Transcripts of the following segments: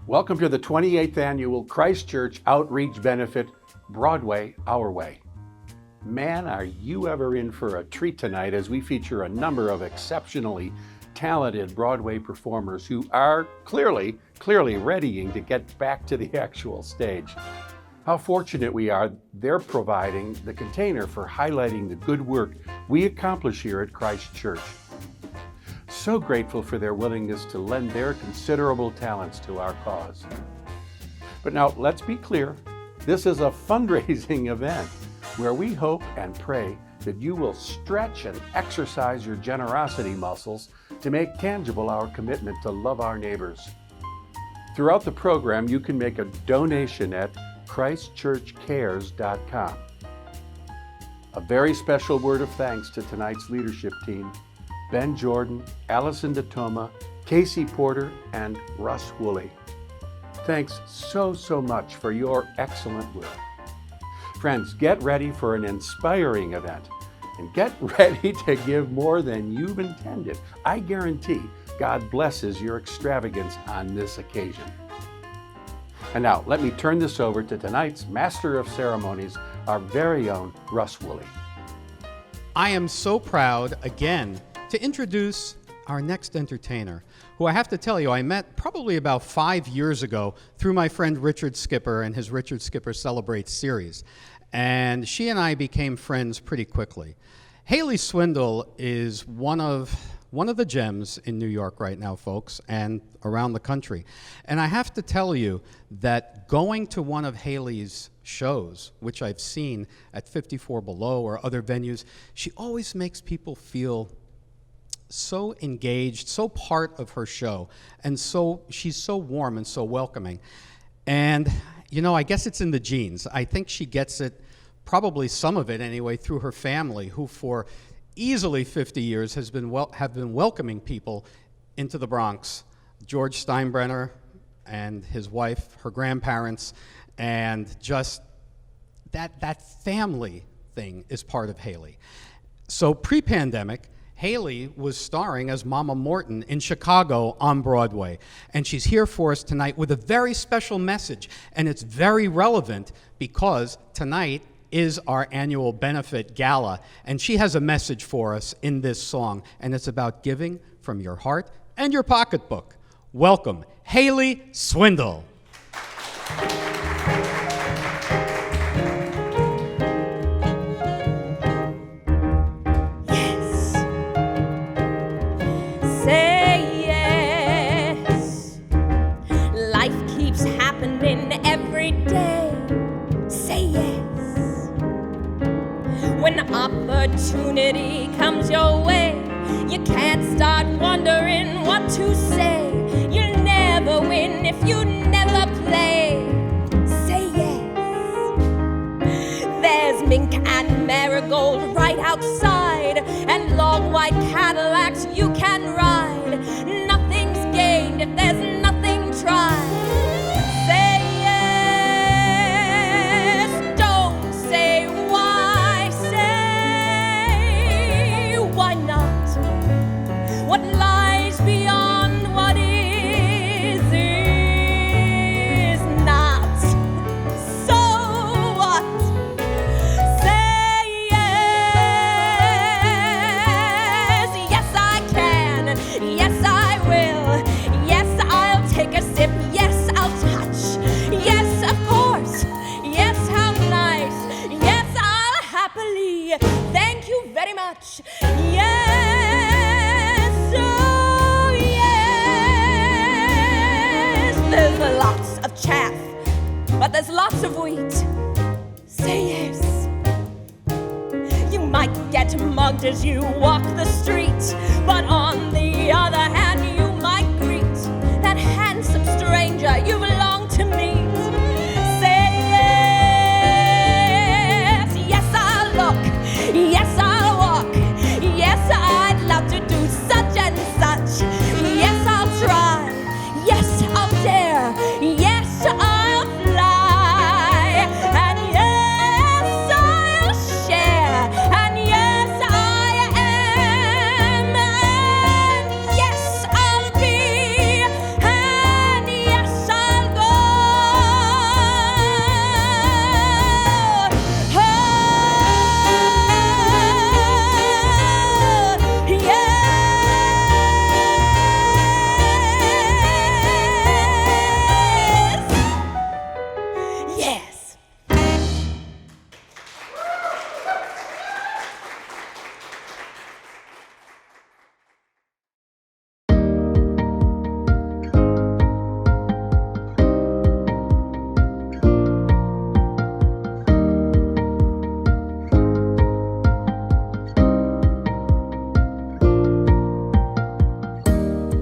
Welcome to the 28th Annual Christ Church Outreach Benefit, Broadway Our Way. Man, are you ever in for a treat tonight as we feature a number of exceptionally talented Broadway performers who are clearly readying to get back to the actual stage. How fortunate we are they're providing the container for highlighting the good work we accomplish here at Christ Church. So grateful for their willingness to lend their considerable talents to our cause. But now, let's be clear, this is a fundraising event where we hope and pray that you will stretch and exercise your generosity muscles to make tangible our commitment to love our neighbors. Throughout the program, you can make a donation at ChristChurchCares.com. A very special word of thanks to tonight's leadership team, Ben Jordan, Allison DeToma, Casey Porter, and Russ Woolley. Thanks so much for your excellent work. Friends, get ready for an inspiring event and get ready to give more than you've intended. I guarantee God blesses your extravagance on this occasion. And now, let me turn this over to tonight's Master of Ceremonies, our very own Russ Woolley. I am so proud, again, to introduce our next entertainer, who I have to tell you, I met probably about 5 years ago through my friend Richard Skipper and his Richard Skipper Celebrates series. And she and I became friends pretty quickly. Haley Swindle is one of the gems in New York right now, folks, and around the country. And I have to tell you that going to one of Haley's shows, which I've seen at 54 Below or other venues, she always makes people feel so engaged, so part of her show, and so she's so warm and so welcoming. And, you know, I guess it's in the genes. I think she gets it, probably some of it anyway, through her family, who for easily 50 years have been welcoming people into the Bronx. George Steinbrenner and his wife, her grandparents, and just that family thing is part of Haley. So pre-pandemic, Haley was starring as Mama Morton in Chicago on Broadway, and she's here for us tonight with a very special message, and it's very relevant because tonight is our annual benefit gala, and she has a message for us in this song, and it's about giving from your heart and your pocketbook. Welcome, Haley Swindle. When opportunity comes your way, you can't start wondering what to say. You'll never win if you never play. Say yes. There's mink and marigold right outside, and long white Cadillacs you can ride. Nothing's gained if there's nothing tried. What lies beyond what is not. So what? Say yes. Yes, I can. Yes, I will. Yes, I'll take a sip. Yes, I'll touch. Yes, of course. Yes, how nice. Yes, I'll happily. Thank you very much. Yes. Oh,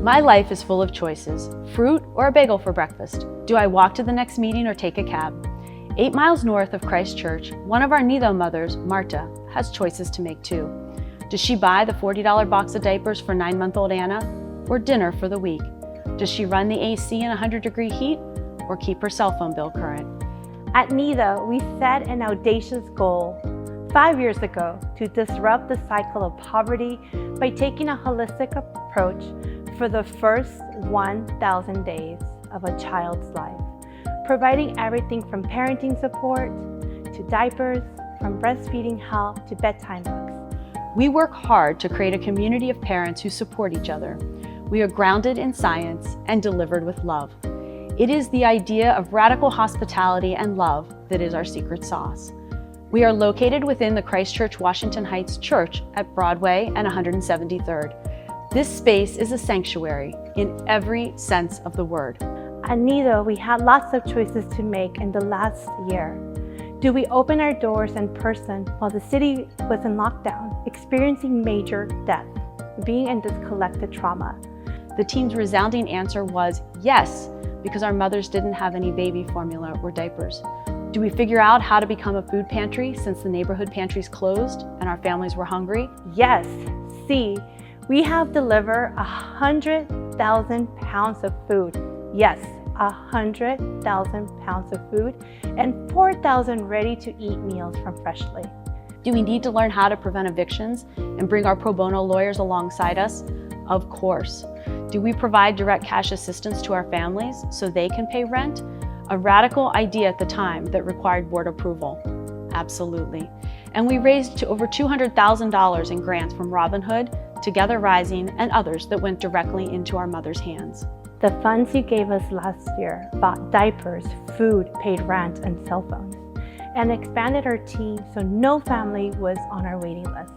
My life is full of choices. Fruit or a bagel for breakfast? Do I walk to the next meeting or take a cab? 8 miles north of Christ Church, one of our Nido mothers, Marta, has choices to make too. Does she buy the $40 box of diapers for 9-month-old Anna, or dinner for the week? Does she run the AC in 100-degree heat, or keep her cell phone bill current? At Nido, we set an audacious goal 5 years ago to disrupt the cycle of poverty by taking a holistic approach for the first 1,000 days of a child's life, providing everything from parenting support to diapers, from breastfeeding help to bedtime books. We work hard to create a community of parents who support each other. We are grounded in science and delivered with love. It is the idea of radical hospitality and love that is our secret sauce. We are located within the Christ Church Washington Heights Church at Broadway and 173rd. This space is a sanctuary in every sense of the word. At Nido, we had lots of choices to make in the last year. Do we open our doors in person while the city was in lockdown, experiencing major death, being in this collective trauma? The team's resounding answer was yes, because our mothers didn't have any baby formula or diapers. Do we figure out how to become a food pantry since the neighborhood pantries closed and our families were hungry? Yes, see, we have delivered 100,000 pounds of food. Yes, 100,000 pounds of food and 4,000 ready-to-eat meals from Freshly. Do we need to learn how to prevent evictions and bring our pro bono lawyers alongside us? Of course. Do we provide direct cash assistance to our families so they can pay rent? A radical idea at the time that required board approval. Absolutely. And we raised to over $200,000 in grants from Robin Hood, Together Rising, and others that went directly into our mothers' hands. The funds you gave us last year bought diapers, food, paid rent, and cell phones, and expanded our team so no family was on our waiting list.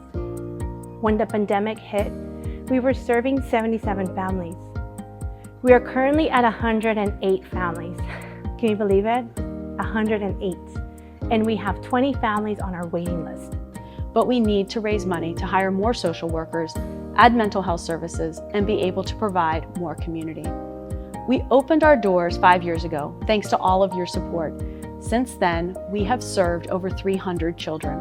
When the pandemic hit, we were serving 77 families. We are currently at 108 families. Can you believe it? 108. And we have 20 families on our waiting list. But we need to raise money to hire more social workers, add mental health services, and be able to provide more community. We opened our doors 5 years ago, thanks to all of your support. Since then, we have served over 300 children.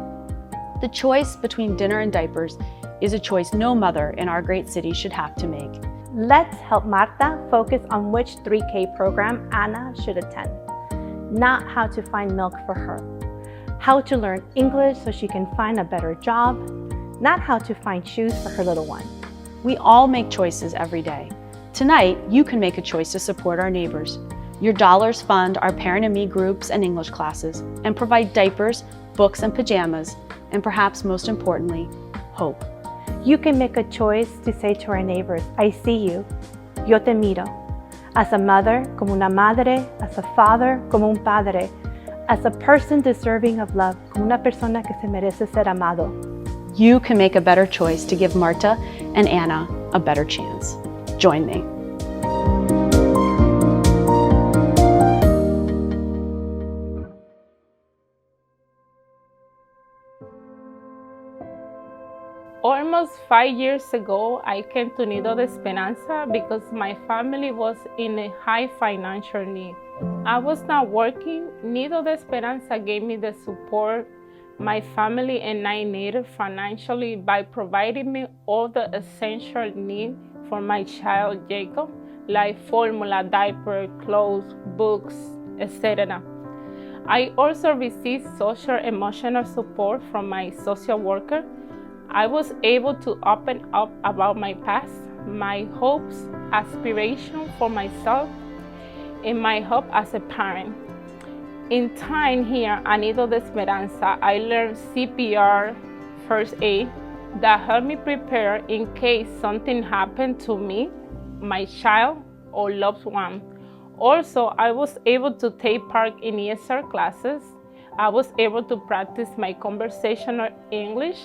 The choice between dinner and diapers is a choice no mother in our great city should have to make. Let's help Marta focus on which 3K program Anna should attend, not how to find milk for her. How to learn English so she can find a better job, not how to find shoes for her little one. We all make choices every day. Tonight, you can make a choice to support our neighbors. Your dollars fund our Parent and Me groups and English classes and provide diapers, books, and pajamas, and perhaps most importantly, hope. You can make a choice to say to our neighbors, I see you, yo te miro. As a mother, como una madre, as a father, como un padre, as a person deserving of love, como una persona que se merece ser amado. You can make a better choice to give Marta and Anna a better chance. Join me. Almost 5 years ago, I came to Nido de Esperanza because my family was in a high financial need. I was not working. Nido de Esperanza gave me the support my family and I needed financially by providing me all the essential needs for my child Jacob, like formula, diaper, clothes, books, etc. I also received social emotional support from my social worker. I was able to open up about my past, my hopes, aspirations for myself, and my hope as a parent. In time here at Nido de Esperanza, I learned CPR, first aid, that helped me prepare in case something happened to me, my child, or loved one. Also, I was able to take part in ESL classes. I was able to practice my conversational English,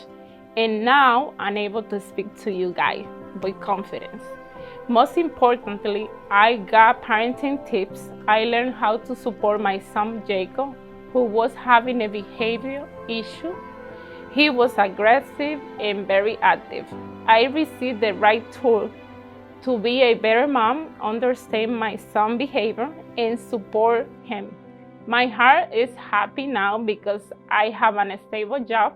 and now I'm able to speak to you guys with confidence. Most importantly, I got parenting tips. I learned how to support my son Jacob, who was having a behavior issue. He was aggressive and very active. I received the right tool to be a better mom, understand my son's behavior, and support him. My heart is happy now because I have a stable job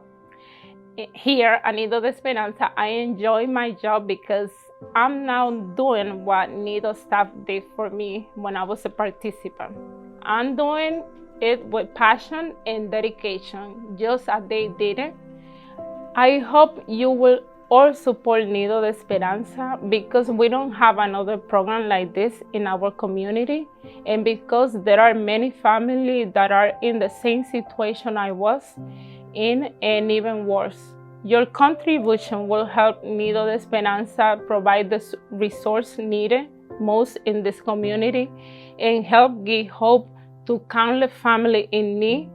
here at Nido de Esperanza. I enjoy my job because I'm now doing what Nido staff did for me when I was a participant. I'm doing it with passion and dedication, just as they did it. I hope you will all support Nido de Esperanza because we don't have another program like this in our community, and because there are many families that are in the same situation I was in and even worse. Your contribution will help Nido de Esperanza provide the resource needed most in this community and help give hope to countless families in need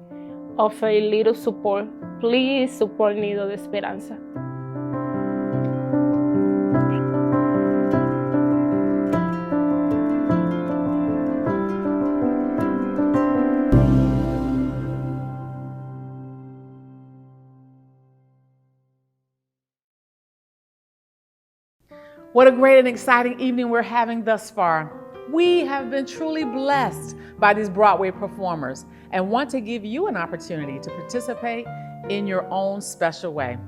of a little support. Please support Nido de Esperanza. What a great and exciting evening we're having thus far. We have been truly blessed by these Broadway performers and want to give you an opportunity to participate in your own special way.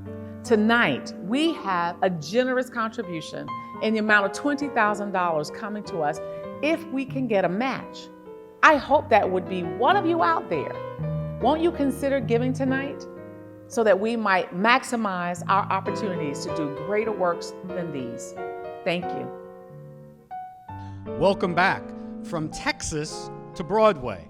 Tonight, we have a generous contribution in the amount of $20,000 coming to us if we can get a match. I hope that would be one of you out there. Won't you consider giving tonight so that we might maximize our opportunities to do greater works than these? Thank you. Welcome back from Texas to Broadway.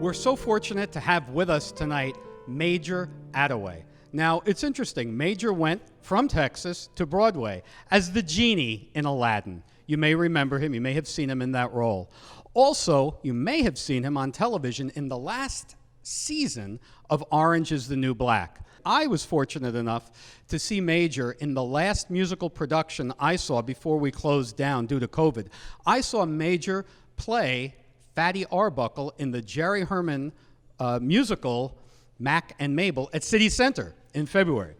We're so fortunate to have with us tonight Major Attaway. Now, it's interesting. Major went from Texas to Broadway as the genie in Aladdin. You may remember him. You may have seen him in that role. Also, you may have seen him on television in the last season of Orange is the New Black. I was fortunate enough to see Major in the last musical production I saw before we closed down due to COVID. I saw Major play Fatty Arbuckle in the Jerry Herman musical Mac and Mabel at City Center in February.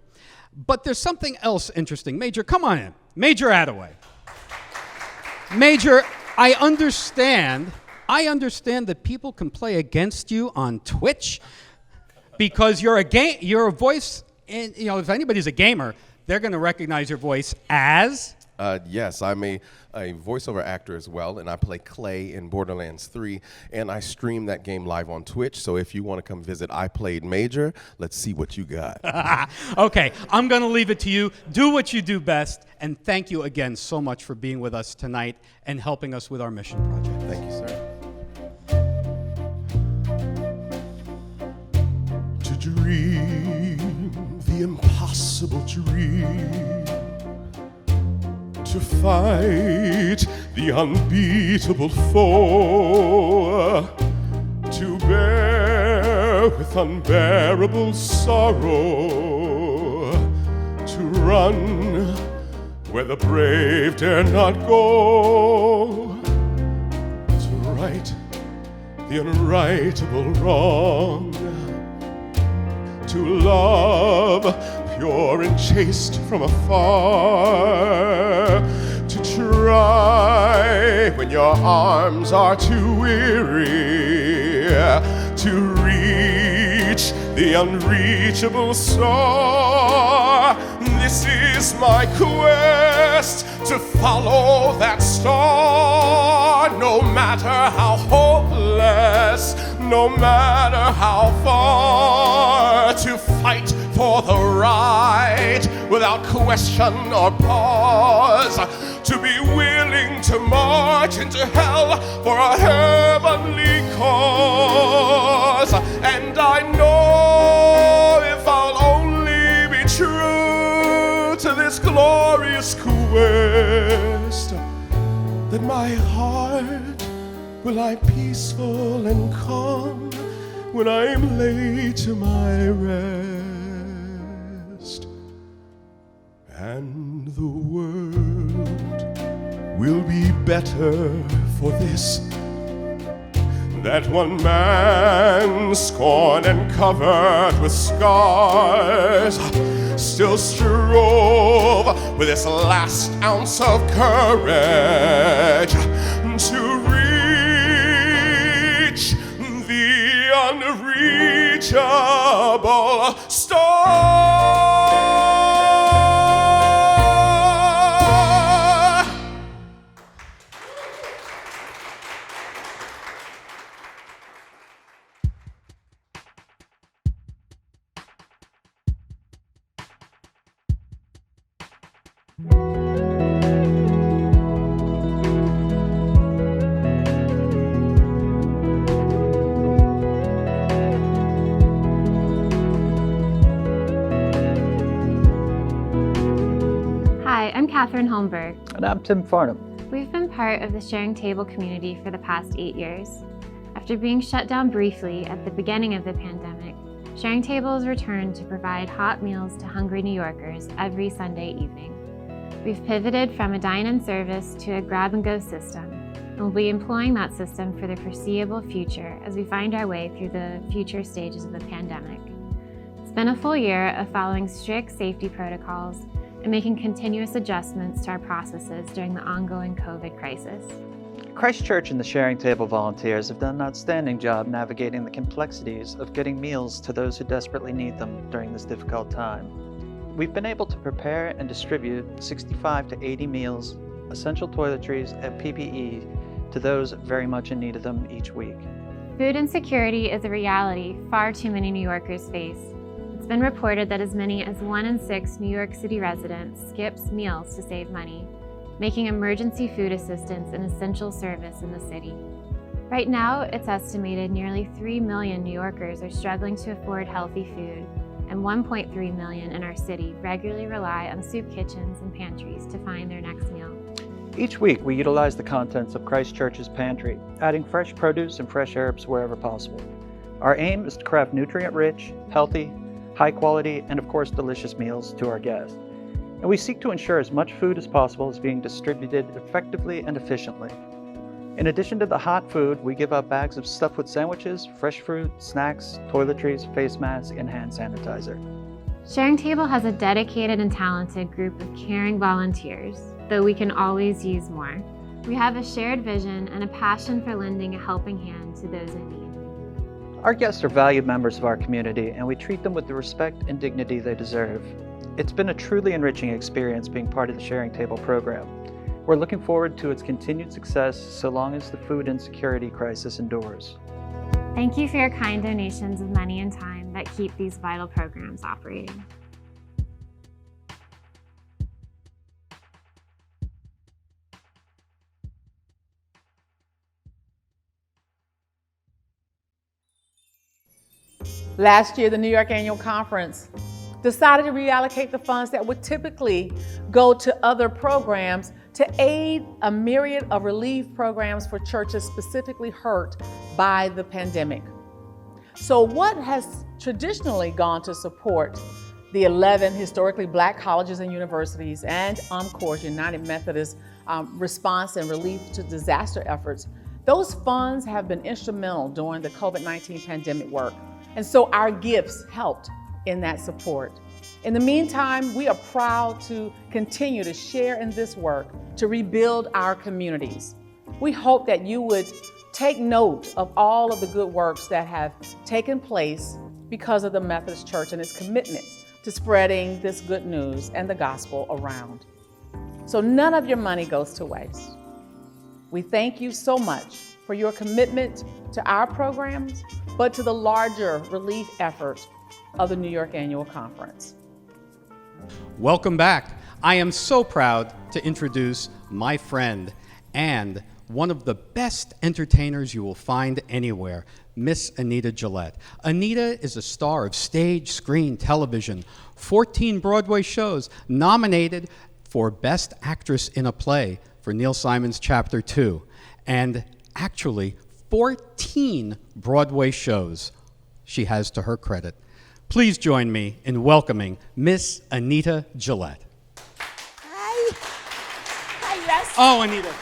But there's something else interesting. Major, come on in. Major Attaway. Major, I understand that people can play against you on Twitch because you're a voice, and if anybody's a gamer, they're going to recognize your voice as. Yes, I'm a voiceover actor as well, and I play Clay in Borderlands 3, and I stream that game live on Twitch. So if you want to come visit I Played Major, let's see what you got. Okay, I'm going to leave it to you. Do what you do best, and thank you again so much for being with us tonight and helping us with our mission project. Thank you, sir. To dream the impossible dream, to fight the unbeatable foe, to bear with unbearable sorrow, to run where the brave dare not go, to right the unrightable wrong, to love pure and chaste from afar, to try when your arms are too weary, to reach the unreachable star. This is my quest, to follow that star, no matter how hopeless, no matter how far, to fight for the right without question or pause, to be willing to march into hell for a heavenly cause. And I know if I'll only be true to this glorious quest, that my heart will lie peaceful and calm when I'm laid to my rest, and the world will be better for this, that one man scorned and covered with scars still strove with its last ounce of courage to reach the unreachable star. Hi, I'm Catherine Holmberg. And I'm Tim Farnham. We've been part of the Sharing Table community for the past 8 years. After being shut down briefly at the beginning of the pandemic, Sharing Table has returned to provide hot meals to hungry New Yorkers every Sunday evening. We've pivoted from a dine-in service to a grab-and-go system, and we'll be employing that system for the foreseeable future as we find our way through the future stages of the pandemic. It's been a full year of following strict safety protocols and making continuous adjustments to our processes during the ongoing COVID crisis. Christ Church and the Sharing Table volunteers have done an outstanding job navigating the complexities of getting meals to those who desperately need them during this difficult time. We've been able to prepare and distribute 65 to 80 meals, essential toiletries, and PPE to those very much in need of them each week. Food insecurity is a reality far too many New Yorkers face. It's been reported that as many as 1 in 6 New York City residents skips meals to save money, making emergency food assistance an essential service in the city. Right now, it's estimated nearly 3 million New Yorkers are struggling to afford healthy food, and 1.3 million in our city regularly rely on soup kitchens and pantries to find their next meal. Each week, we utilize the contents of Christ Church's pantry, adding fresh produce and fresh herbs wherever possible. Our aim is to craft nutrient-rich, healthy, high-quality, and of course, delicious meals to our guests. And we seek to ensure as much food as possible is being distributed effectively and efficiently. In addition to the hot food, we give out bags of stuff with sandwiches, fresh fruit, snacks, toiletries, face masks, and hand sanitizer. Sharing Table has a dedicated and talented group of caring volunteers, though we can always use more. We have a shared vision and a passion for lending a helping hand to those in need. Our guests are valued members of our community, and we treat them with the respect and dignity they deserve. It's been a truly enriching experience being part of the Sharing Table program. We're looking forward to its continued success so long as the food insecurity crisis endures. Thank you for your kind donations of money and time that keep these vital programs operating. Last year, the New York Annual Conference decided to reallocate the funds that would typically go to other programs to aid a myriad of relief programs for churches specifically hurt by the pandemic. So what has traditionally gone to support the 11 historically Black colleges and universities and UMCOR's United Methodist response and relief to disaster efforts, those funds have been instrumental during the COVID-19 pandemic work. And so our gifts helped in that support. In the meantime, we are proud to continue to share in this work to rebuild our communities. We hope that you would take note of all of the good works that have taken place because of the Methodist Church and its commitment to spreading this good news and the gospel around. So none of your money goes to waste. We thank you so much for your commitment to our programs, but to the larger relief efforts of the New York Annual Conference. Welcome back. I am so proud to introduce my friend and one of the best entertainers you will find anywhere, Miss Anita Gillette. Anita is a star of stage, screen, television, 14 Broadway shows, nominated for Best Actress in a Play for Neil Simon's Chapter 2, and actually 14 Broadway shows she has to her credit. Please join me in welcoming Miss Anita Gillette. Hi. Hi, Russ. Oh, Anita.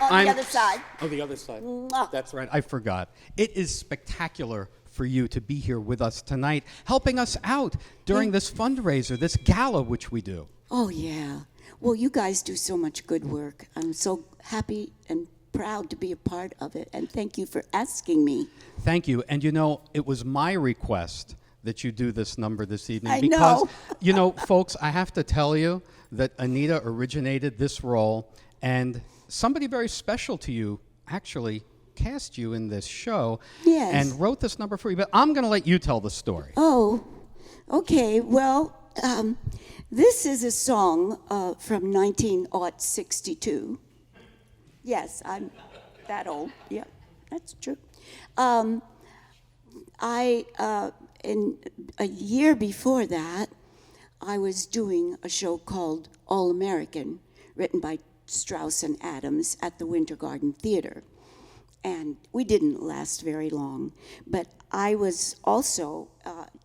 On the other side. Oh, the other side. Mwah. That's right. I forgot. It is spectacular for you to be here with us tonight, helping us out during this fundraiser, this gala which we do. Oh, yeah. Well, you guys do so much good work. I'm so happy and proud to be a part of it, and thank you for asking me. Thank you. And you know, it was my request that you do this number this evening I because, know. you know, folks, I have to tell you that Anita originated this role, and somebody very special to you actually cast you in this show Yes. and wrote this number for you. But I'm going to let you tell the story. Oh, okay. Well, this is a song from 1962. Yes, I'm that old. Yeah, that's true. In a year before that, I was doing a show called All American, written by Strauss and Adams at the Winter Garden Theater. And we didn't last very long, but I was also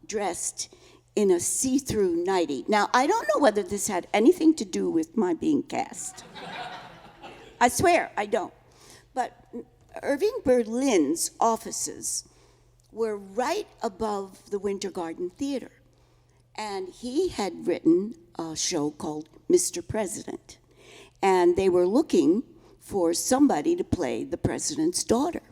dressed in a see-through nightie. Now, I don't know whether this had anything to do with my being cast. I swear, I don't. But Irving Berlin's offices were right above the Winter Garden Theater. And he had written a show called Mr. President. And they were looking for somebody to play the president's daughter.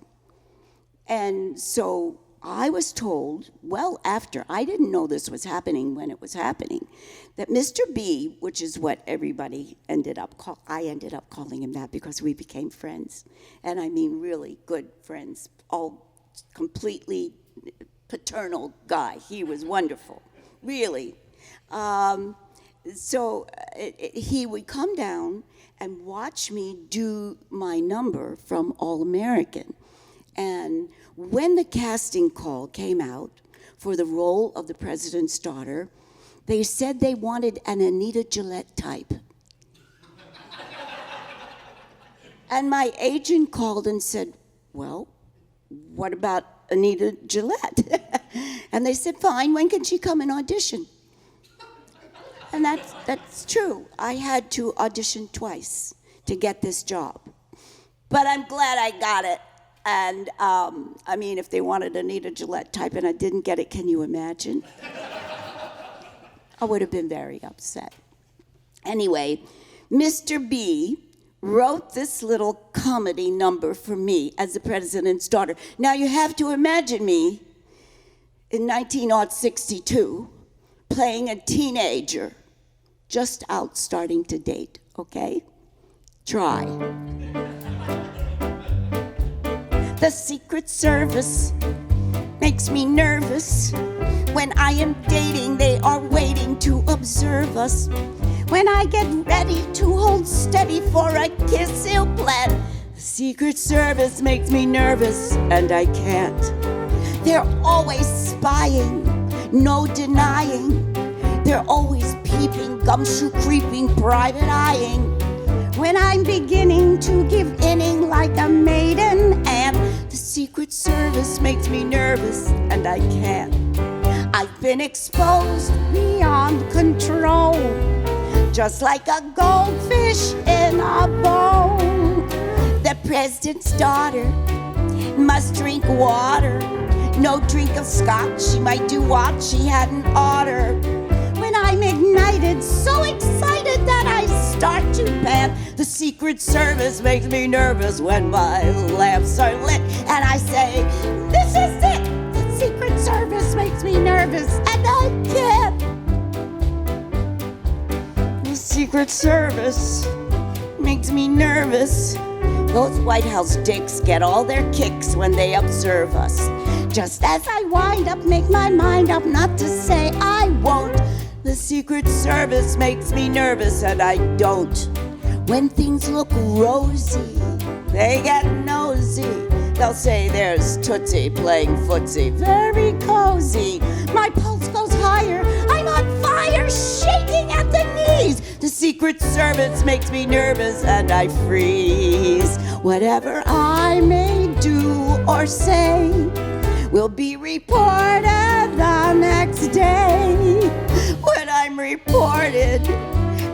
And so I was told, well after, I didn't know this was happening when it was happening, that Mr. B, which is what everybody I ended up calling him that because we became friends. And I mean really good friends, all completely paternal guy. He was wonderful, really. He would come down and watch me do my number from All American. And when the casting call came out for the role of the president's daughter, they said they wanted an Anita Gillette type. And my agent called and said, well, what about Anita Gillette? And they said, fine, when can she come and audition? And that's true. I had to audition twice to get this job. But I'm glad I got it. And I mean, if they wanted Anita Gillette type and I didn't get it, can you imagine? I would have been very upset. Anyway, Mr. B wrote this little comedy number for me as the president's daughter. Now you have to imagine me in 1962 playing a teenager just out starting to date, okay? Try. The Secret Service makes me nervous. When I am dating, they are waiting to observe us. When I get ready to hold steady for a kiss he'll plant, the Secret Service makes me nervous, and I can't. They're always spying, no denying. They're always peeping, gumshoe creeping, private eyeing. When I'm beginning to give inning like a maiden aunt, the Secret Service makes me nervous, and I can't. I've been exposed beyond control, just like a goldfish in a bowl. The president's daughter must drink water. No drink of scotch, she might do what she hadn't oughter. When I'm ignited, so excited that I start to pant, the Secret Service makes me nervous when my lamps are lit. And I say, this is it! The Secret Service makes me nervous, and I can't. The Secret Service makes me nervous. Those White House dicks get all their kicks when they observe us. Just as I wind up, make my mind up not to say I won't. The Secret Service makes me nervous, and I don't. When things look rosy, they get nosy. They'll say there's Tootsie playing footsie, very cozy. My pulse goes higher, I'm on fire, shaking at the knees. The Secret Service makes me nervous, and I freeze. Whatever I may do or say will be reported the next day. When I'm reported,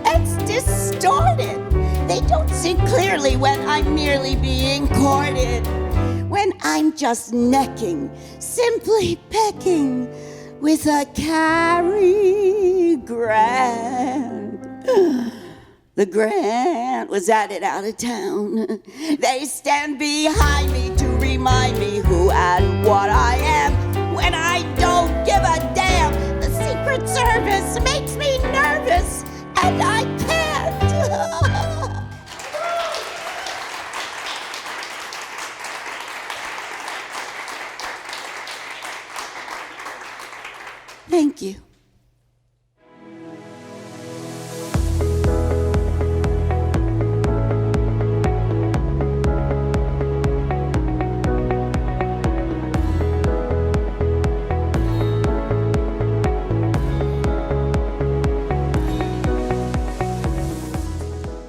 it's distorted. They don't see clearly when I'm merely being courted. when I'm just necking, simply pecking with a Cary Grant. The Grant was at it out of town. They stand behind me to remind me who and what I am when I don't give a damn. The Secret Service makes me nervous and I can't. Thank you.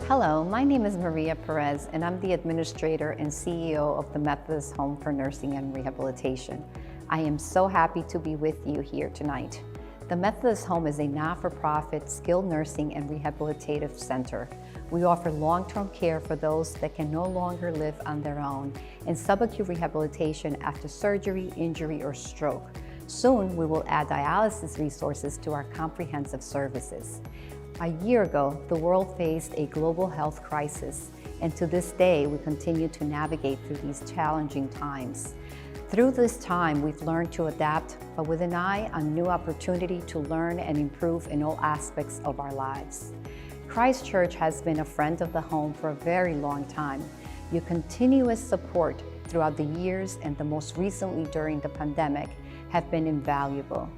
Hello, my name is Maria Perez, and I'm the administrator and CEO of the Methodist Home for Nursing and Rehabilitation. I am so happy to be with you here tonight. The Methodist Home is a not-for-profit skilled nursing and rehabilitative center. We offer long-term care for those that can no longer live on their own and subacute rehabilitation after surgery, injury, or stroke. Soon, we will add dialysis resources to our comprehensive services. A year ago, the world faced a global health crisis, and to this day, we continue to navigate through these challenging times. Through this time, we've learned to adapt, but with an eye on new opportunity to learn and improve in all aspects of our lives. Christ Church has been a friend of the home for a very long time. Your continuous support throughout the years and the most recently during the pandemic have been invaluable.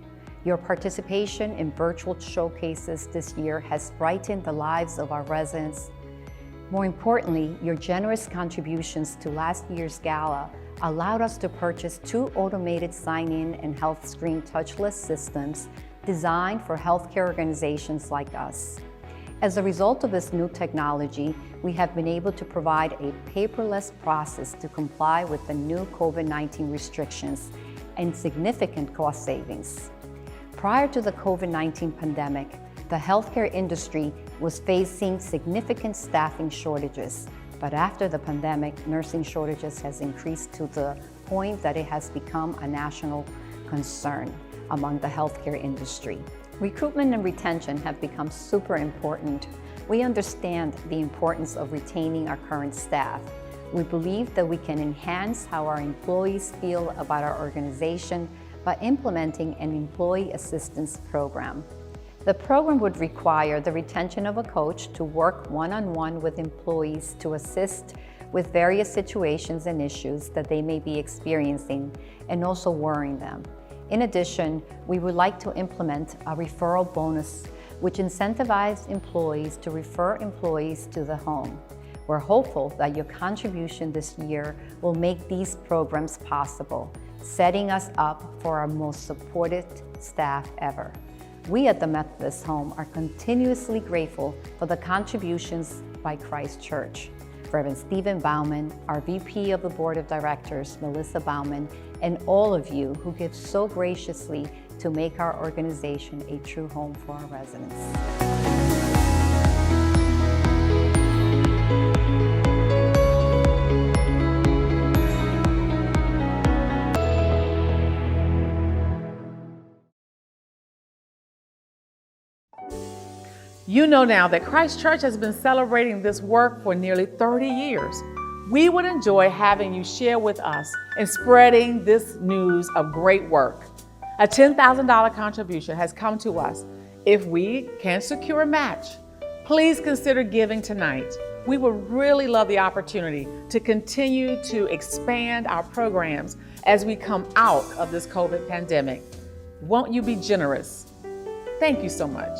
Your participation in virtual showcases this year has brightened the lives of our residents. More importantly, your generous contributions to last year's gala allowed us to purchase 2 automated sign-in and health screen touchless systems designed for healthcare organizations like us. As a result of this new technology, we have been able to provide a paperless process to comply with the new COVID-19 restrictions and significant cost savings. Prior to the COVID-19 pandemic, the healthcare industry was facing significant staffing shortages. But after the pandemic, nursing shortages has increased to the point that it has become a national concern among the healthcare industry. Recruitment and retention have become super important. We understand the importance of retaining our current staff. We believe that we can enhance how our employees feel about our organization by implementing an employee assistance program. The program would require the retention of a coach to work one-on-one with employees to assist with various situations and issues that they may be experiencing and also worrying them. In addition, we would like to implement a referral bonus which incentivizes employees to refer employees to the home. We're hopeful that your contribution this year will make these programs possible, setting us up for our most supported staff ever. We at the Methodist Home are continuously grateful for the contributions by Christ Church. Reverend Stephen Bauman, our VP of the Board of Directors, Melissa Bauman, and all of you who give so graciously to make our organization a true home for our residents. You know now that Christ Church has been celebrating this work for nearly 30 years. We would enjoy having you share with us in spreading this news of great work. A $10,000 contribution has come to us. If we can secure a match, please consider giving tonight. We would really love the opportunity to continue to expand our programs as we come out of this COVID pandemic. Won't you be generous? Thank you so much.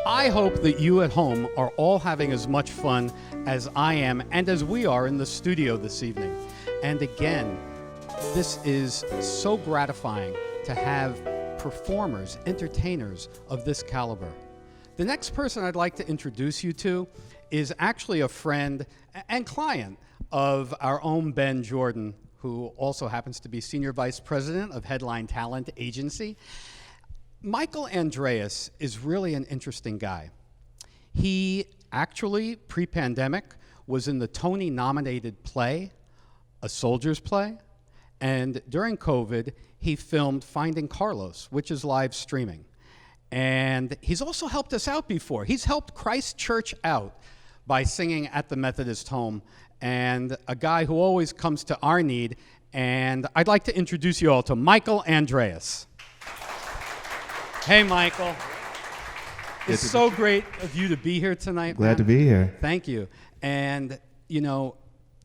I hope that you at home are all having as much fun as I am and as we are in the studio this evening. And again, this is so gratifying to have performers, entertainers of this caliber. The next person I'd like to introduce you to is actually a friend and client of our own Ben Jordan, who also happens to be Senior Vice President of Headline Talent Agency. Michael Andreas is really an interesting guy. He actually, pre-pandemic, was in the Tony-nominated play a soldier's play, and during COVID, he filmed Finding Carlos, which is live streaming. And he's also helped us out before. He's helped Christ Church out by singing at the Methodist Home, and a guy who always comes to our need. And I'd like to introduce you all to Michael Andreas. Hey, Michael. It's so great of you to be here tonight. Glad to be here. Thank you. And, you know,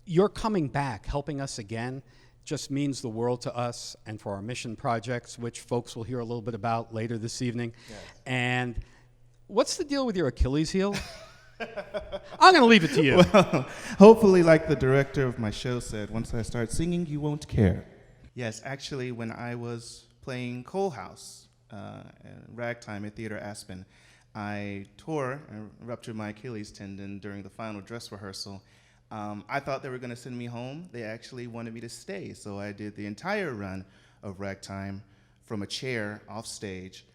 you're coming back, helping us again, just means the world to us and for our mission projects, which folks will hear a little bit about later this evening. Yes. And what's the deal with your Achilles heel? I'm going to leave it to you. Well, hopefully, like the director of my show said, once I start singing, you won't care. Yes, actually, when I was playing Coal House, ragtime at Theater Aspen, I tore and ruptured my Achilles tendon during the final dress rehearsal. I thought they were going to send me home. They actually wanted me to stay, so I did the entire run of ragtime from a chair off stage,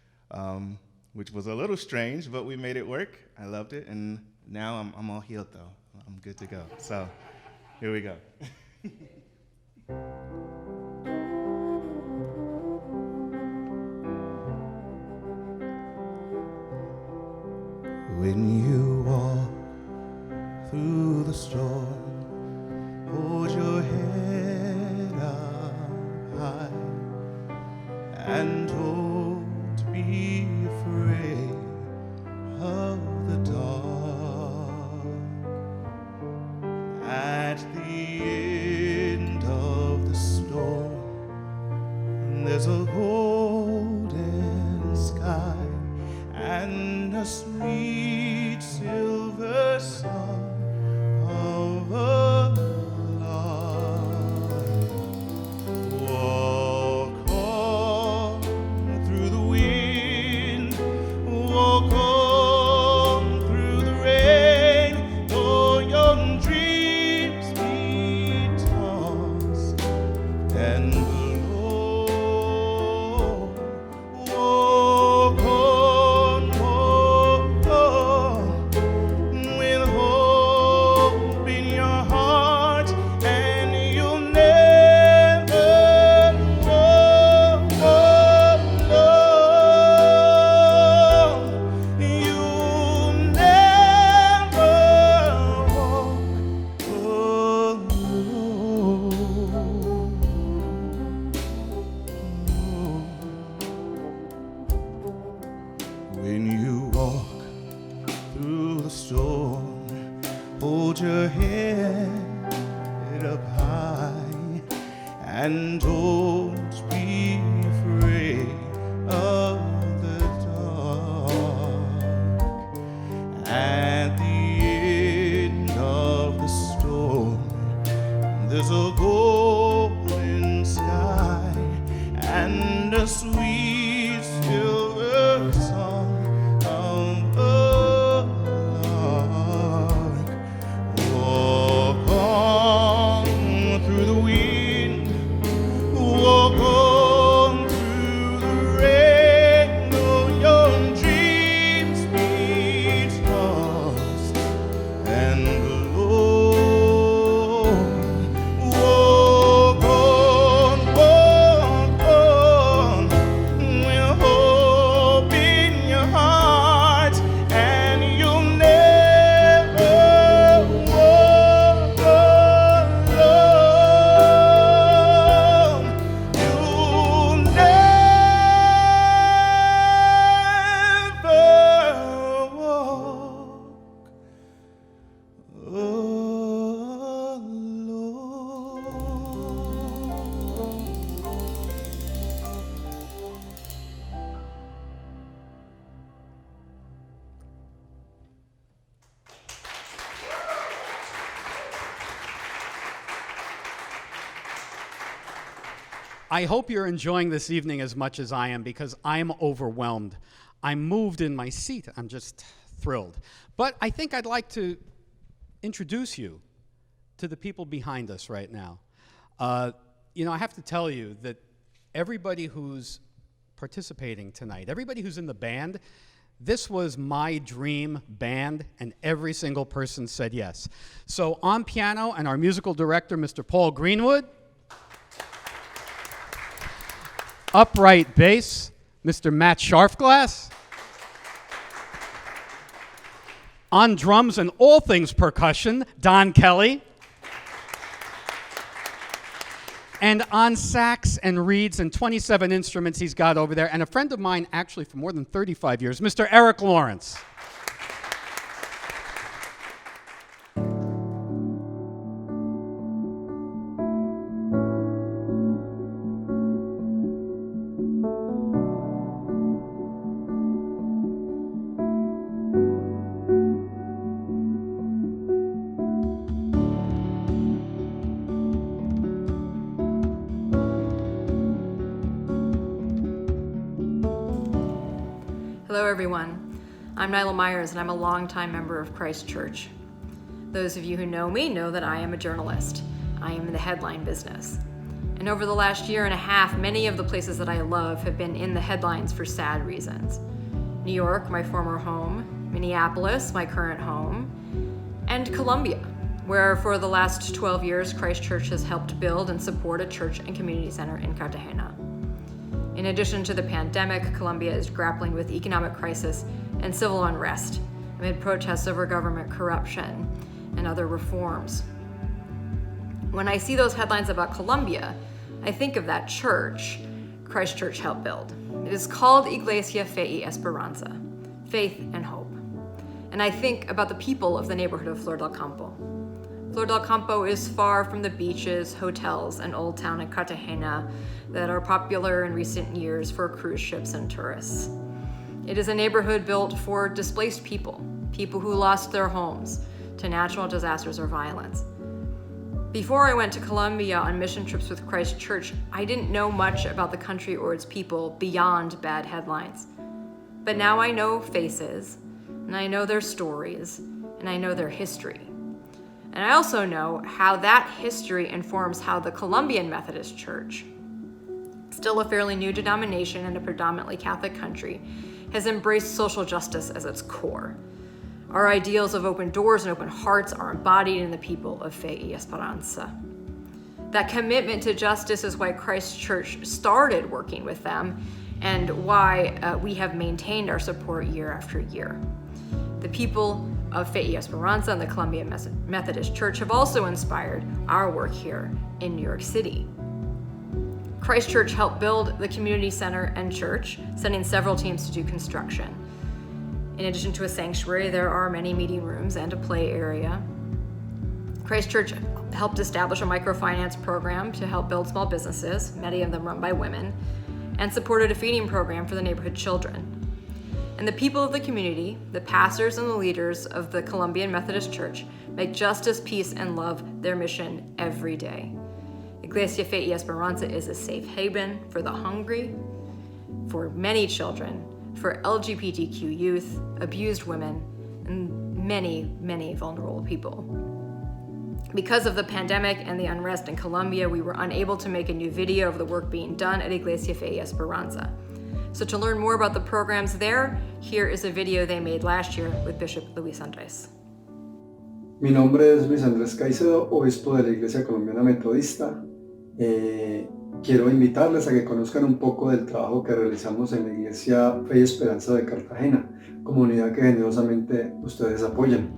which was a little strange, but we made it work. I loved it, and now I'm all healed, though. I'm good to go. So here we go. When you walk through the storm, hold your head up high and don't be afraid of the dark. At the end of the storm, there's a golden sky and a sweet silver song of a lark. Walk on through the wind, walk on through the rain, though your dreams be tossed and blown. Walk on with hope in your heart, and you'll never walk alone. You'll never walk alone. When you walk through the storm, hold your head up high and don't be afraid of the dark. At the end of the storm, there's a golden sky and a sweet silver song of a lark. Walk on through the wind, walk on through the rain, though your dreams be tossed and blown. Walk on with hope in your heart, and you'll never walk alone. You'll never walk alone. I hope you're enjoying this evening as much as I am, because I'm overwhelmed. I'm moved in my seat. I'm just thrilled. But I think I'd like to introduce you to the people behind us right now. You know, I have to tell you that everybody who's participating tonight, everybody who's in the band, This was my dream band, and every single person said yes. So on piano, and our musical director, Mr. Paul Greenwood. Upright bass, Mr. Matt Sharfglass. On drums and all things percussion, Don Kelly. And on sax and reeds and 27 instruments he's got over there, and a friend of mine actually for more than 35 years, Mr. Eric Lawrence. Hello everyone, I'm Nyla Myers and I'm a longtime member of Christ Church. Those of you who know me know that I am a journalist. I am in the headline business. And over the last year and a half, many of the places that I love have been in the headlines for sad reasons. New York, my former home, Minneapolis, my current home, and Colombia, where for the last 12 years, Christ Church has helped build and support a church and community center in Cartagena. In addition to the pandemic, Colombia is grappling with economic crisis and civil unrest amid protests over government corruption and other reforms. When I see those headlines about Colombia, I think of that church Christ Church helped build. It is called Iglesia Fe y Esperanza, faith and hope. And I think about the people of the neighborhood of Flor del Campo. Flor del Campo is far from the beaches, hotels, and Old Town in Cartagena that are popular in recent years for cruise ships and tourists. It is a neighborhood built for displaced people who lost their homes to natural disasters or violence. Before I went to Colombia on mission trips with Christ Church, I didn't know much about the country or its people beyond bad headlines. But now I know faces, and I know their stories, and I know their history. And I also know how that history informs how the Colombian Methodist Church, still a fairly new denomination in a predominantly Catholic country, has embraced social justice as its core. Our ideals of open doors and open hearts are embodied in the people of Fe y Esperanza. That commitment to justice is why Christ Church started working with them and why we have maintained our support year after year. The people of Fe y Esperanza and the Colombian Methodist Church have also inspired our work here in New York City. Christ Church helped build the community center and church, sending several teams to do construction. In addition to a sanctuary, there are many meeting rooms and a play area. Christ Church helped establish a microfinance program to help build small businesses, many of them run by women, and supported a feeding program for the neighborhood children. And the people of the community, the pastors and the leaders of the Colombian Methodist Church, make justice, peace, and love their mission every day. Iglesia Fe y Esperanza is a safe haven for the hungry, for many children, for LGBTQ youth, abused women, and many, many vulnerable people. Because of the pandemic and the unrest in Colombia, we were unable to make a new video of the work being done at Iglesia Fe y Esperanza. So to learn more about the programs there, here is a video they made last year with Bishop Luis Andrés. Mi nombre es Luis Andrés Caicedo, obispo de la Iglesia Colombiana Metodista. Quiero invitarles a que conozcan un poco del trabajo que realizamos en la Iglesia Fe y Esperanza de Cartagena, comunidad que generosamente ustedes apoyan.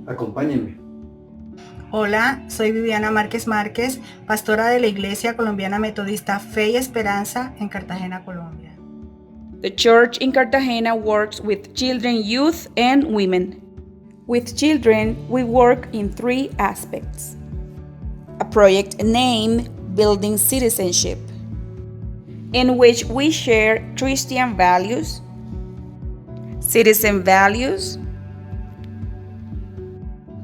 Acompáñenme. Hola, soy Viviana Márquez Márquez, pastora de la Iglesia Colombiana Metodista Fe y Esperanza en Cartagena, Colombia. The church in Cartagena works with children, youth, and women. With children, we work in 3 aspects. A project named Building Citizenship, in which we share Christian values, citizen values,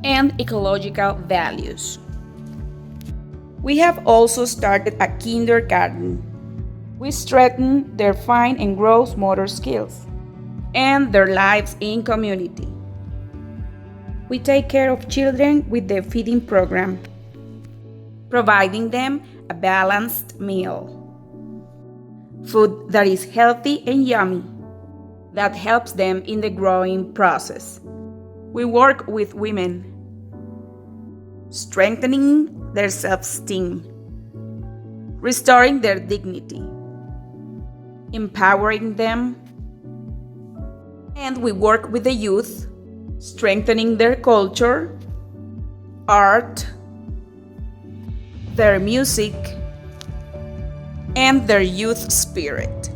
and ecological values. We have also started a kindergarten. We strengthen their fine and gross motor skills and their lives in community. We take care of children with the feeding program, providing them a balanced meal, food that is healthy and yummy, that helps them in the growing process. We work with women, strengthening their self-esteem, restoring their dignity, empowering them, and we work with the youth, strengthening their culture, art, their music, and their youth spirit.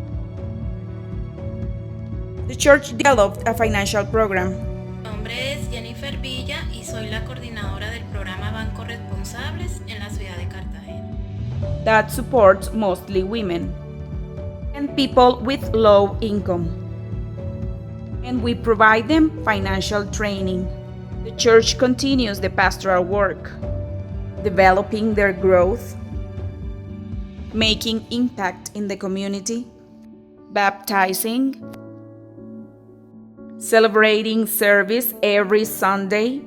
The church developed a financial program. Mi nombre es Jennifer Villa y soy la coordinadora del programa Bancos Responsables en la ciudad de Cartagena. That supports mostly women and people with low income. And we provide them financial training. The church continues the pastoral work, developing their growth, making impact in the community, baptizing, celebrating service every Sunday.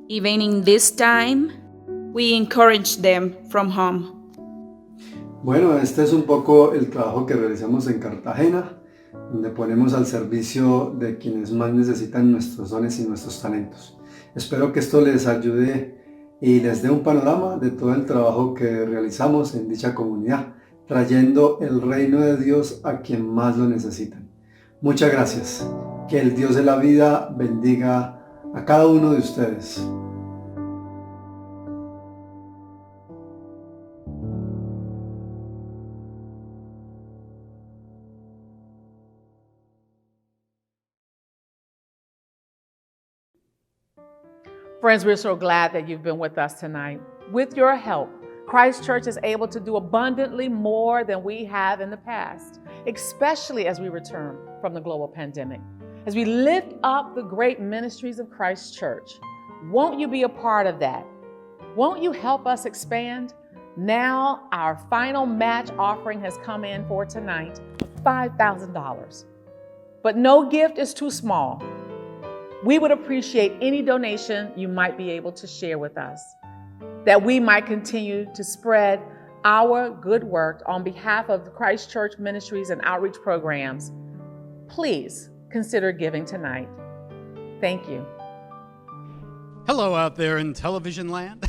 Even in this time, we encourage them from home. Bueno, este es un poco el trabajo que realizamos en Cartagena, donde ponemos al servicio de quienes más necesitan nuestros dones y nuestros talentos. Espero que esto les ayude y les dé un panorama de todo el trabajo que realizamos en dicha comunidad, trayendo el reino de Dios a quien más lo necesitan. Muchas gracias. Que el Dios de la vida bendiga a cada uno de ustedes. Friends, we're so glad that you've been with us tonight. With your help, Christ Church is able to do abundantly more than we have in the past, especially as we return from the global pandemic. As we lift up the great ministries of Christ Church, won't you be a part of that? Won't you help us expand? Now, our final match offering has come in for tonight, $5,000. But no gift is too small. We would appreciate any donation you might be able to share with us, that we might continue to spread our good work on behalf of the Christ Church ministries and outreach programs. Please consider giving tonight. Thank you. Hello out there in television land.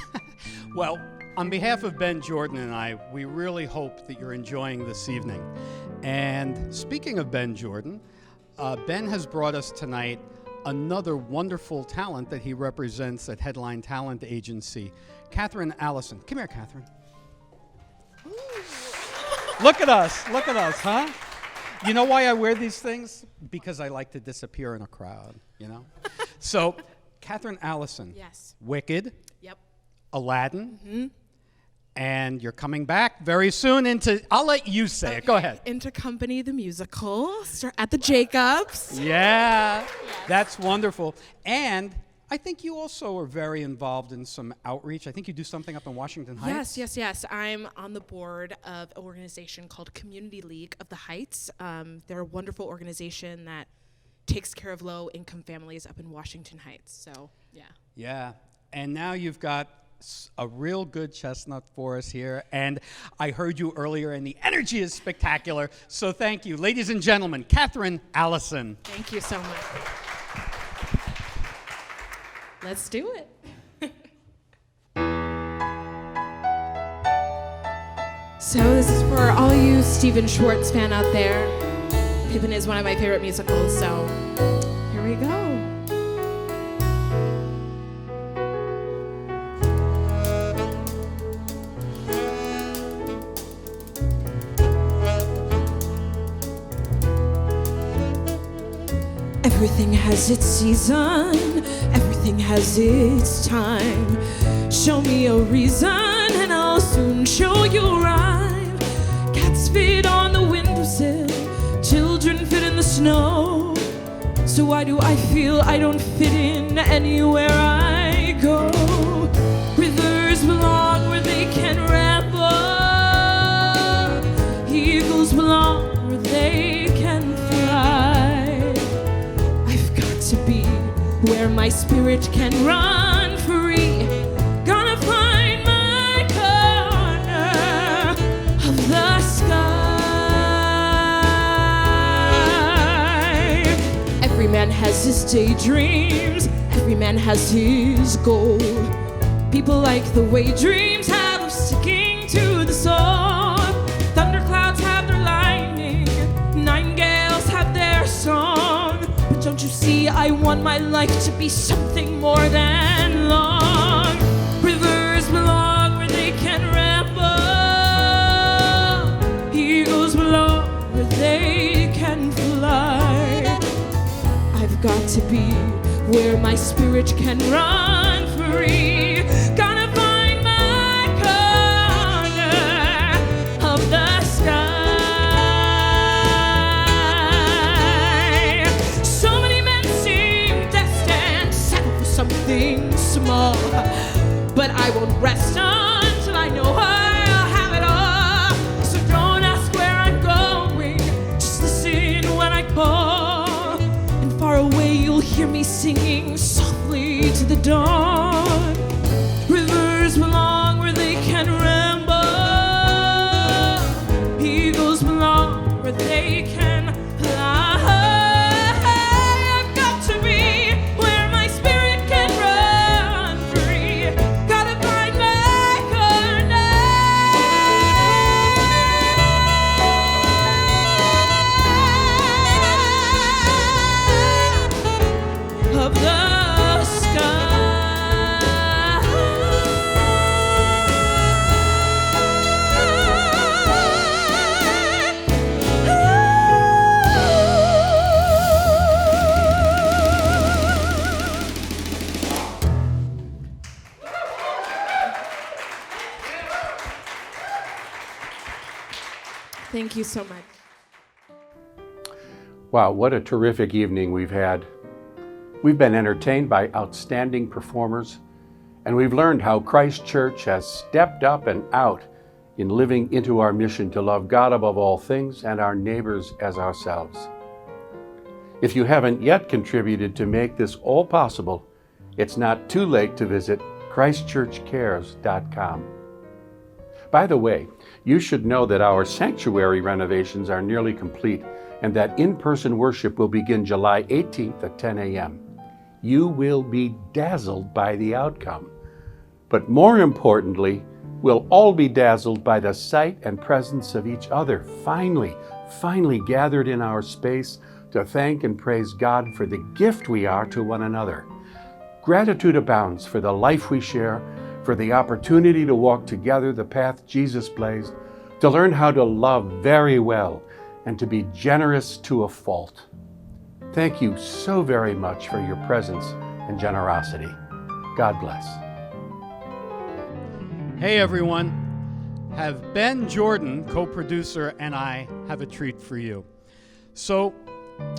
Well, on behalf of Ben Jordan and I, we really hope that you're enjoying this evening. And speaking of Ben Jordan, Ben has brought us tonight another wonderful talent that he represents at Headline Talent Agency, Catherine Allison. Come here, Catherine. Look at us, huh? You know why I wear these things? Because I like to disappear in a crowd, you know? So, Catherine Allison. Yes. Wicked. Yep. Aladdin. Mm-hmm. And you're coming back very soon into, I'll let you say it. Go ahead. Into Company the Musical at the Jacobs. Yeah, that's wonderful. And I think you also are very involved in some outreach. I think you do something up in Washington Heights. Yes. I'm on the board of an organization called Community League of the Heights. They're a wonderful organization that takes care of low-income families up in Washington Heights. So, yeah. Yeah, and now you've got a real good chestnut for us here, and I heard you earlier, and the energy is spectacular, so thank you. Ladies and gentlemen, Catherine Allison. Thank you so much. Let's do it. So this is for all you Stephen Schwartz fan out there. Pippin is one of my favorite musicals, so here we go. Everything has its season, everything has its time. Show me a reason and I'll soon show you a rhyme. Cats fit on the windowsill, children fit in the snow. So why do I feel I don't fit in anywhere I go? Rivers belong where they can ramble, eagles belong where they can fly. To be where my spirit can run free. Gonna find my corner of the sky. daydreams. Every man has his goal. People like the way dreams have of sticking to the soul. Thunderclouds have their lightning, nightingales have their song. But don't you see, I want my life to be something more than long. Rivers belong where they can ramble. Eagles belong where they can fly. I've got to be where my spirit can run free. Gonna find my corner of the sky. So many men seem destined, settle for something small, but I won't rest until I know I'll have it all. So don't ask where I'm going, just listen when I call, and far away you'll hear me singing softly to the dawn. Rivers belong where they can ramble. Eagles belong where they can fly. I've got to be where my spirit can run free. Gotta find my corner of the sky. Thank you so much. Wow, what a terrific evening we've had. We've been entertained by outstanding performers, and we've learned how Christ Church has stepped up and out in living into our mission to love God above all things and our neighbors as ourselves. If you haven't yet contributed to make this all possible, it's not too late to visit ChristchurchCares.com. By the way, you should know that our sanctuary renovations are nearly complete and that in-person worship will begin July 18th at 10 a.m. You will be dazzled by the outcome. But more importantly, we'll all be dazzled by the sight and presence of each other, finally gathered in our space to thank and praise God for the gift we are to one another. Gratitude abounds for the life we share, for the opportunity to walk together the path Jesus blazed, to learn how to love very well, and to be generous to a fault. Thank you so very much for your presence and generosity. God bless. Hey everyone, have Ben Jordan, co-producer, and I have a treat for you. So,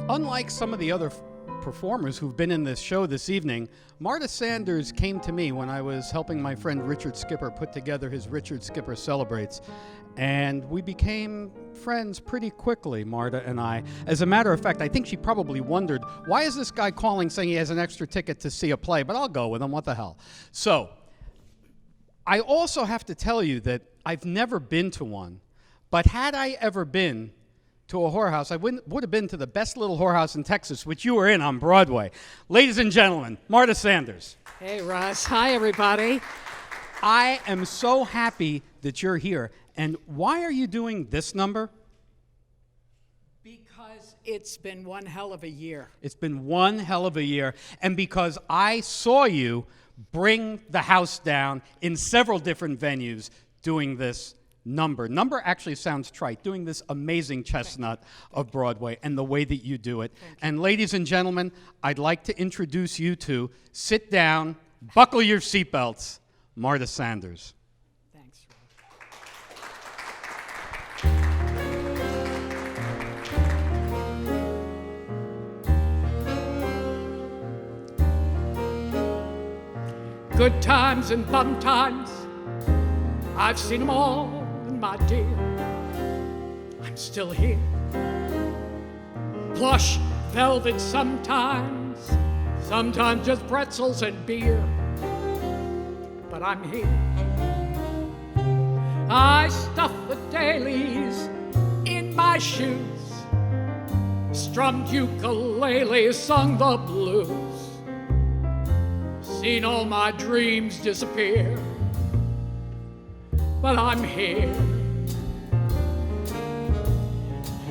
unlike some of the other performers who've been in this show this evening, Marta Sanders came to me when I was helping my friend Richard Skipper put together his Richard Skipper Celebrates, and we became friends pretty quickly, Marta and I. As a matter of fact, I think she probably wondered, why is this guy calling saying he has an extra ticket to see a play? But I'll go with him, what the hell. So, I also have to tell you that I've never been to one, but had I ever been to a whorehouse, I would have been to the best little whorehouse in Texas, which you were in on Broadway. Ladies and gentlemen, Marta Sanders. Hey, Russ. Hi, everybody. I am so happy that you're here. And why are you doing this number? Because it's been one hell of a year. It's been one hell of a year. And because I saw you bring the house down in several different venues doing this number. Number actually sounds trite, doing this amazing chestnut of Broadway and the way that you do it. And ladies and gentlemen, I'd like to introduce you to, sit down, buckle your seatbelts, Marta Sanders. Thanks, Good times and fun times, I've seen them all, my dear. I'm still here. Plush velvet sometimes just pretzels and beer. But I'm here. I stuff the dailies in my shoes, strummed ukulele, sung the blues, seen all my dreams disappear. But I'm here.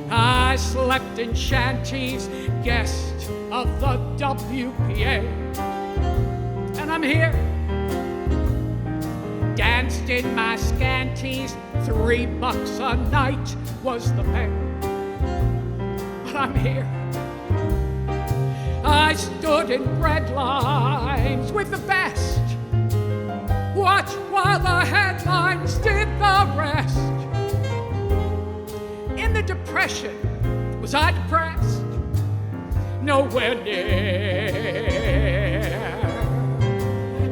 I slept in shanties, guest of the WPA, and I'm here. Danced in my scanties, $3 a night was the pay. But I'm here. I stood in bread lines with the best. Watch while the headlines did the rest. In the Depression, was I depressed? Nowhere near.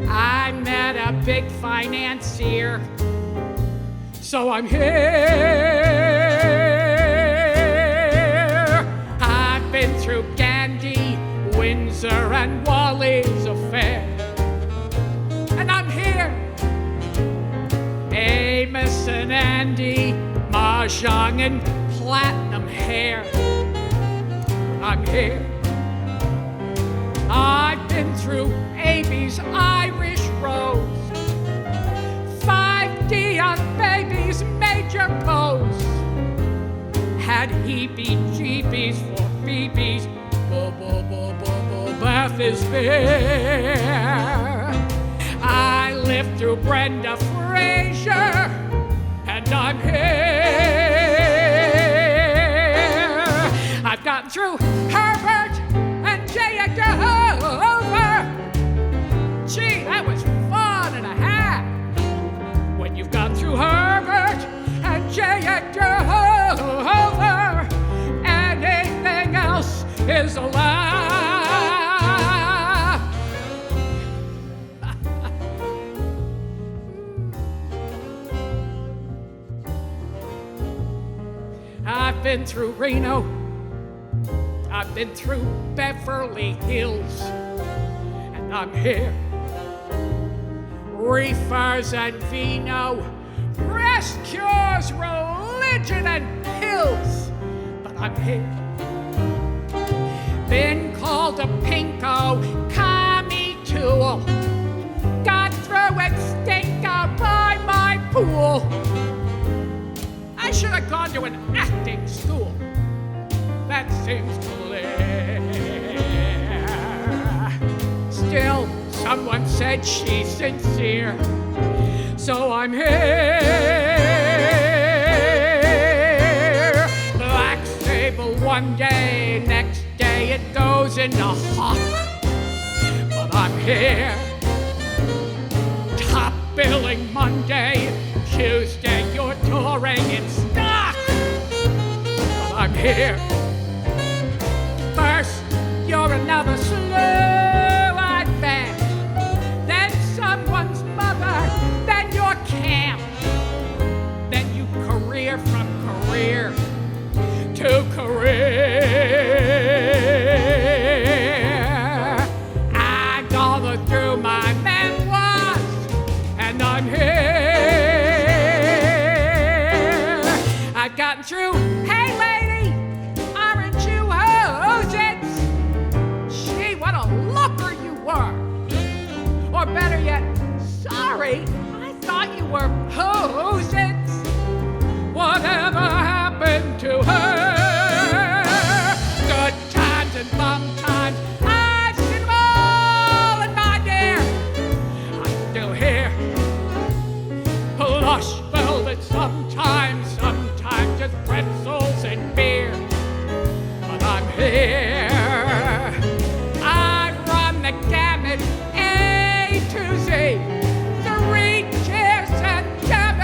I met a big financier, so I'm here. I've been through Gandhi, Windsor, and Wally's affair, and I'm here. Amos and Andy, Mahjong and platinum hair. I'm here. I've been through Abbey's Irish Rose, 5D on Baby's Major Pose, had heebie-jeebies for BB's, Beth is fair. I lived through Brenda Fraser, and I'm here. I've gotten through Herbert and J. Edgar Hoover. Gee, that was fun and a half. When you've gone through Herbert and J. Edgar Hoover, anything else is a laugh. I've been through Reno, I've been through Beverly Hills, and I'm here. Reefers and vino, rest cures, religion and pills, but I'm here. Been called a pinko, commie tool, got through it stinker by my pool. I should have gone to an acting school. That seems clear. Still, someone said she's sincere, so I'm here. Black Sable one day, next day it goes into hawk, but I'm here. Top billing Monday, Tuesday you're touring in stock, but I'm here. First, you're another slow-eyed fan, then someone's mother, then your camp, then you career from career to career. I gone through my memoirs, and I'm here. I've gotten through, hey lady, aren't you hosets? Gee, what a looker you were. Or better yet, sorry, I thought you were hosets. Whatever happened to her? Good times and bum times, I've seen them all, and my dear, I'm still here. Plush velvet sometimes, sometimes just pretzels and beer, but I'm here. I run the gamut, A to Z, 3 cheers and jam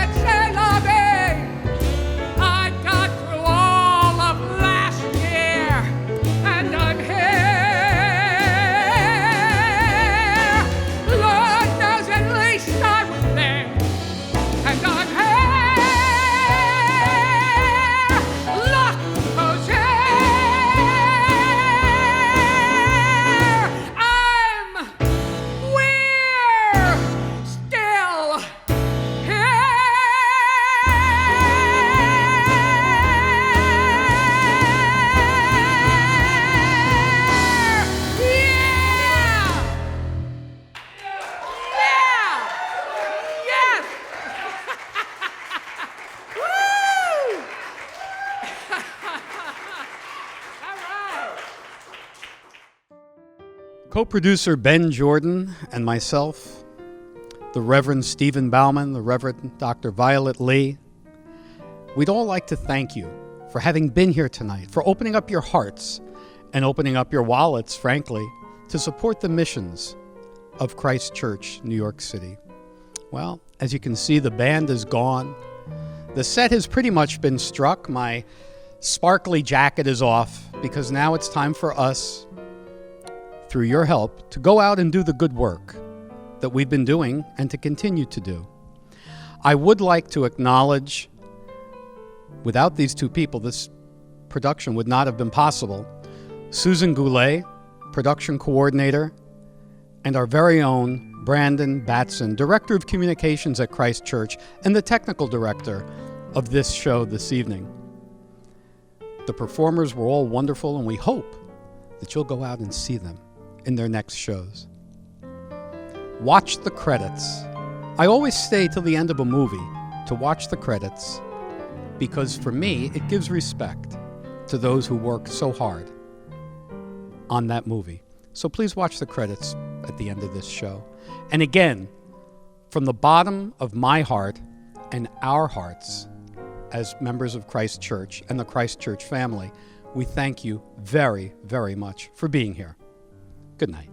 Co-producer Ben Jordan and myself, the Reverend Stephen Bauman, the Reverend Dr. Violet Lee, we'd all like to thank you for having been here tonight, for opening up your hearts and opening up your wallets, frankly, to support the missions of Christ Church, New York City. Well, as you can see, the band is gone. The set has pretty much been struck. My sparkly jacket is off because now it's time for us, through your help, to go out and do the good work that we've been doing and to continue to do. I would like to acknowledge, without these two people, this production would not have been possible. Susan Goulet, production coordinator, and our very own Brandon Batson, Director of Communications at Christ Church and the technical director of this show this evening. The performers were all wonderful, and we hope that you'll go out and see them in their next shows. Watch the credits. I always stay till the end of a movie to watch the credits because for me, it gives respect to those who work so hard on that movie. So please watch the credits at the end of this show. And again, from the bottom of my heart and our hearts as members of Christ Church and the Christ Church family, we thank you very, very much for being here. Good night.